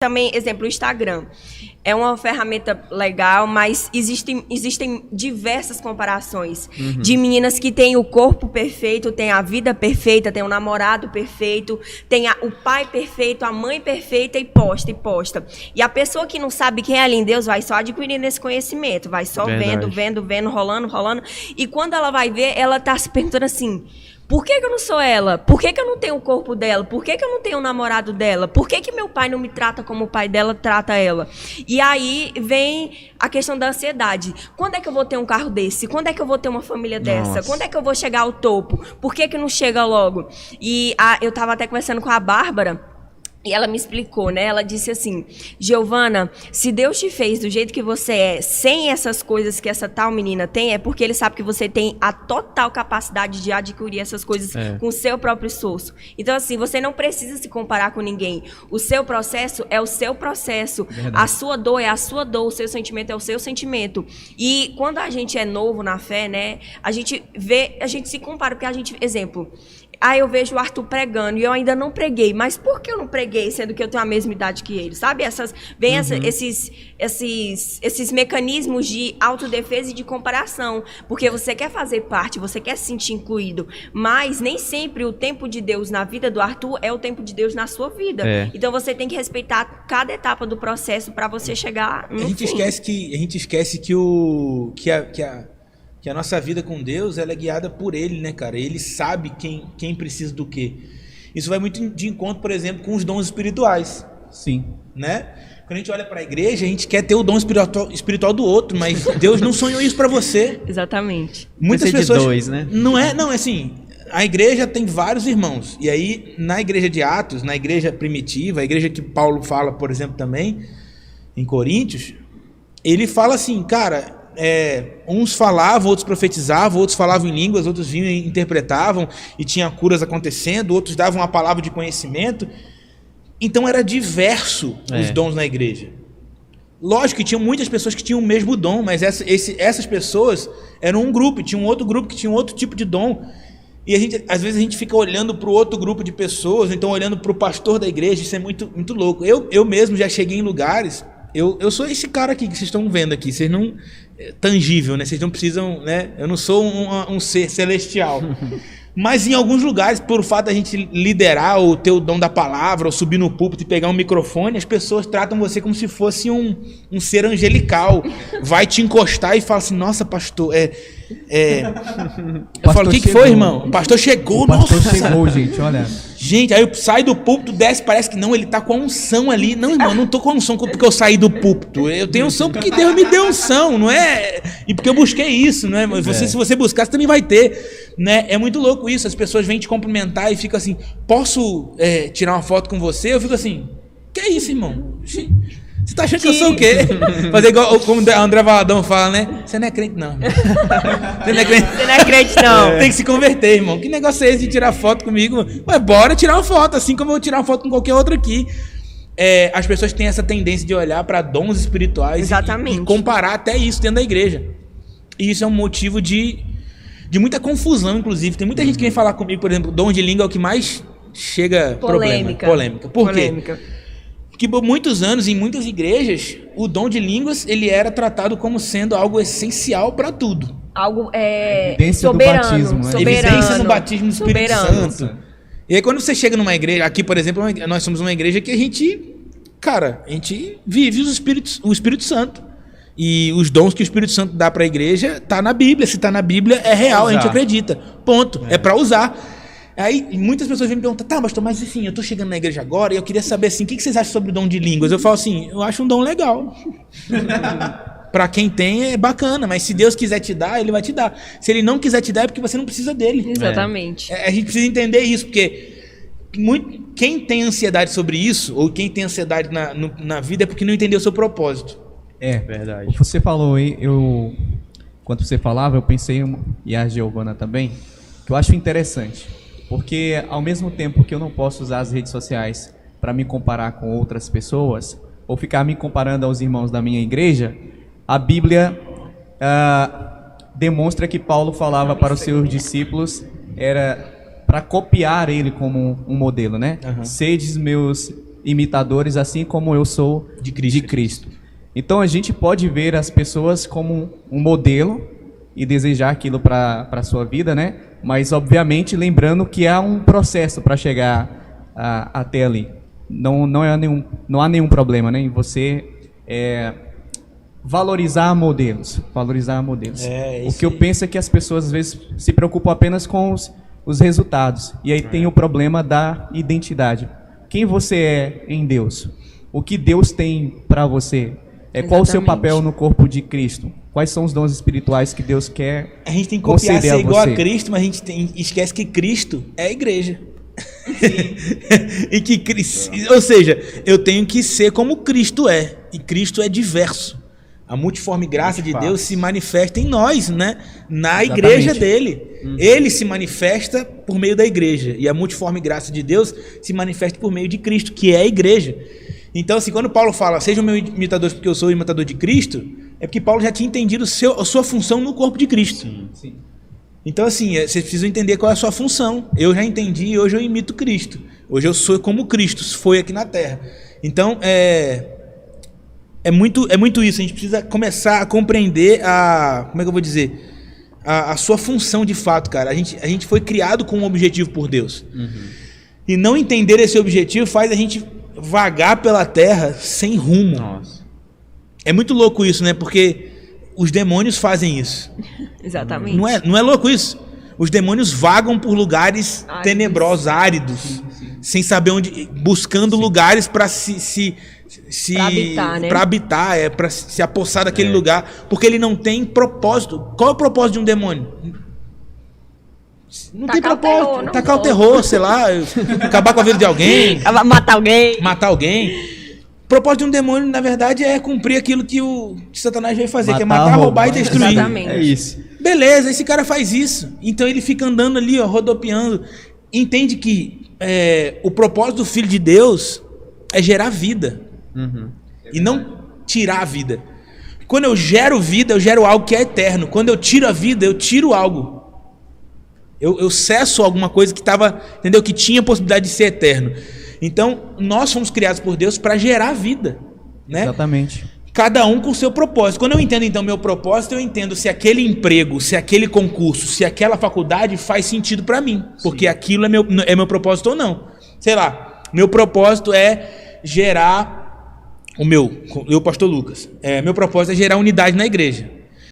Também, exemplo, o Instagram. É uma ferramenta legal, mas existem diversas comparações de meninas que têm o corpo perfeito, têm a vida perfeita, têm o namorado perfeito, têm o pai perfeito, a mãe perfeita e posta, e posta. E a pessoa que não sabe quem é ela em Deus vai só adquirindo esse conhecimento, vai só vendo, rolando. E quando ela vai ver, ela tá se perguntando assim... Por que eu não sou ela? Por que eu não tenho o corpo dela? Por que eu não tenho o namorado dela? Por que meu pai não me trata como o pai dela trata ela? E aí vem a questão da ansiedade. Quando é que eu vou ter um carro desse? Quando é que eu vou ter uma família dessa? Nossa. Quando é que eu vou chegar ao topo? Por que não chega logo? E eu tava até conversando com a Bárbara, e ela me explicou, né? Ela disse assim, Giovana, se Deus te fez do jeito que você é, sem essas coisas que essa tal menina tem, é porque Ele sabe que você tem a total capacidade de adquirir essas coisas com o seu próprio esforço. Então, assim, você não precisa se comparar com ninguém. O seu processo é o seu processo. Verdade. A sua dor é a sua dor, o seu sentimento é o seu sentimento. E quando a gente é novo na fé, né? A gente se compara, porque a gente, exemplo... eu vejo o Arthur pregando e eu ainda não preguei. Mas por que eu não preguei, sendo que eu tenho a mesma idade que ele? Sabe? Esses mecanismos de autodefesa e de comparação. Porque você quer fazer parte, você quer se sentir incluído. Mas nem sempre o tempo de Deus na vida do Arthur é o tempo de Deus na sua vida. Então você tem que respeitar cada etapa do processo para você chegar no fim. A gente esquece que a nossa vida com Deus, ela é guiada por Ele, né, cara? Ele sabe quem precisa do quê. Isso vai muito de encontro, por exemplo, com os dons espirituais. Sim. Né? Quando a gente olha para a igreja, a gente quer ter o dom espiritual do outro, mas Deus não sonhou isso para você. Exatamente. Muitas pessoas... de dois, né? Não, assim... A igreja tem vários irmãos. E aí, na igreja de Atos, na igreja primitiva, a igreja que Paulo fala, por exemplo, também, em Coríntios, ele fala assim, cara... uns falavam, outros profetizavam, outros falavam em línguas, outros vinham e interpretavam e tinha curas acontecendo, outros davam uma palavra de conhecimento. Então era diverso os dons na igreja. Lógico que tinham muitas pessoas que tinham o mesmo dom, mas essas pessoas eram um grupo, tinha um outro grupo que tinha um outro tipo de dom. E às vezes a gente fica olhando para o outro grupo de pessoas, então olhando para o pastor da igreja, isso é muito, muito louco. Eu mesmo já cheguei em lugares... Eu sou esse cara aqui que vocês estão vendo aqui. Vocês não... tangível, né? Vocês não precisam... né? Eu não sou um ser celestial. Mas em alguns lugares, por fato da gente liderar ou ter o dom da palavra, ou subir no púlpito e pegar um microfone, as pessoas tratam você como se fosse um ser angelical. Vai te encostar e fala assim, nossa, pastor... Eu falo, o que foi, irmão? O pastor chegou, nossa. O pastor chegou, gente, olha... Gente, aí eu saio do púlpito, desce, parece que não, ele tá com a unção ali. Não, irmão, não tô com a unção porque eu saí do púlpito. Eu tenho unção porque Deus me deu unção, não é? E porque eu busquei isso, né? Se você buscar, você também vai ter, né? É muito louco isso, as pessoas vêm te cumprimentar e ficam assim, posso tirar uma foto com você? Eu fico assim, que é isso, irmão? Você tá achando que eu sou o quê? Fazer igual como o André Valadão fala, né? Você não é crente, não. Você não é crente, não. Tem que se converter, irmão. Que negócio é esse de tirar foto comigo? Ué, bora tirar uma foto, assim como eu vou tirar uma foto com qualquer outro aqui. As pessoas têm essa tendência de olhar para dons espirituais e comparar até isso dentro da igreja. E isso é um motivo de muita confusão, inclusive. Tem muita gente que vem falar comigo, por exemplo, dom de língua é o que mais chega polêmica. Por quê? Que por muitos anos, em muitas igrejas, o dom de línguas ele era tratado como sendo algo essencial para tudo. Algo evidência soberano, do batismo, né? Evidência no batismo do Espírito Santo. E aí quando você chega numa igreja, aqui por exemplo, nós somos uma igreja que a gente vive o Espírito Santo. E os dons que o Espírito Santo dá para a igreja tá na Bíblia. Se tá na Bíblia, é real, a gente acredita. Ponto. É para usar. Aí muitas pessoas vêm me perguntar, tá, pastor, mas enfim, eu tô chegando na igreja agora e eu queria saber assim, o que vocês acham sobre o dom de línguas? Eu falo assim, eu acho um dom legal. Para quem tem é bacana, mas se Deus quiser te dar, Ele vai te dar. Se Ele não quiser te dar é porque você não precisa dele. Exatamente. A gente precisa entender isso, porque quem tem ansiedade sobre isso, ou quem tem ansiedade na vida é porque não entendeu o seu propósito. Verdade. Você falou aí, quando você falava, eu pensei, e a Giovana também, que eu acho interessante. Porque ao mesmo tempo que eu não posso usar as redes sociais para me comparar com outras pessoas, ou ficar me comparando aos irmãos da minha igreja, a Bíblia demonstra que Paulo falava para os seus discípulos, era para copiar ele como um modelo, né? Sedes meus imitadores, assim como eu sou De Cristo. de Cristo. Então a gente pode ver as pessoas como um modelo e desejar aquilo para a sua vida, né? Mas obviamente lembrando que há um processo para chegar até ali. Não há nenhum problema, né, em você valorizar modelos. O que eu penso é que as pessoas às vezes se preocupam apenas com os resultados. E aí tem o problema da identidade. Quem você é em Deus? O que Deus tem para você? Qual o seu papel no corpo de Cristo? Quais são os dons espirituais que Deus quer A gente tem que copiar, conceder ser igual você? a Cristo, mas a gente esquece que Cristo é a igreja. E que ou seja, eu tenho que ser como Cristo é. E Cristo é diverso. A multiforme graça de Deus se manifesta em nós, né? Na igreja dele. Ele se manifesta por meio da igreja. E a multiforme graça de Deus se manifesta por meio de Cristo, que é a igreja. Então, assim, quando Paulo fala, sejam meus imitadores porque eu sou imitador de Cristo, é porque Paulo já tinha entendido a sua função no corpo de Cristo. Sim. Então, assim, vocês precisam entender qual é a sua função. Eu já entendi e hoje eu imito Cristo. Hoje eu sou como Cristo foi aqui na Terra. Então, é muito isso. A gente precisa começar a compreender como é que eu vou dizer? A sua função de fato, cara. A gente foi criado com um objetivo por Deus. E não entender esse objetivo faz a gente vagar pela terra sem rumo. Nossa. É muito louco isso, né? Porque os demônios fazem isso. Exatamente. Não é louco isso? Os demônios vagam por lugares tenebrosos, áridos, sem saber onde, buscando lugares para Pra habitar, né? Para habitar, para se apossar daquele lugar, porque ele não tem propósito. Qual é o propósito de um demônio? Não tem propósito. Tacar o terror, sei lá, acabar com a vida de alguém, matar alguém. O propósito de um demônio, na verdade, é cumprir aquilo que o Satanás veio fazer, que é matar, roubar e destruir. Exatamente. É isso. Beleza, esse cara faz isso. Então ele fica andando ali, ó, rodopiando. Entende que o propósito do Filho de Deus é gerar vida. E não tirar a vida. Quando eu gero vida, eu gero algo que é eterno. Quando eu tiro a vida, eu tiro algo. Eu cesso alguma coisa que estava, entendeu? Que tinha possibilidade de ser eterno. Então, nós fomos criados por Deus para gerar vida, né? Exatamente. Cada um com o seu propósito. Quando eu entendo, então, meu propósito, eu entendo se aquele emprego, se aquele concurso, se aquela faculdade faz sentido para mim. Porque aquilo é meu propósito ou não. Sei lá, meu propósito é gerar... eu, pastor Lucas, meu propósito é gerar unidade na igreja.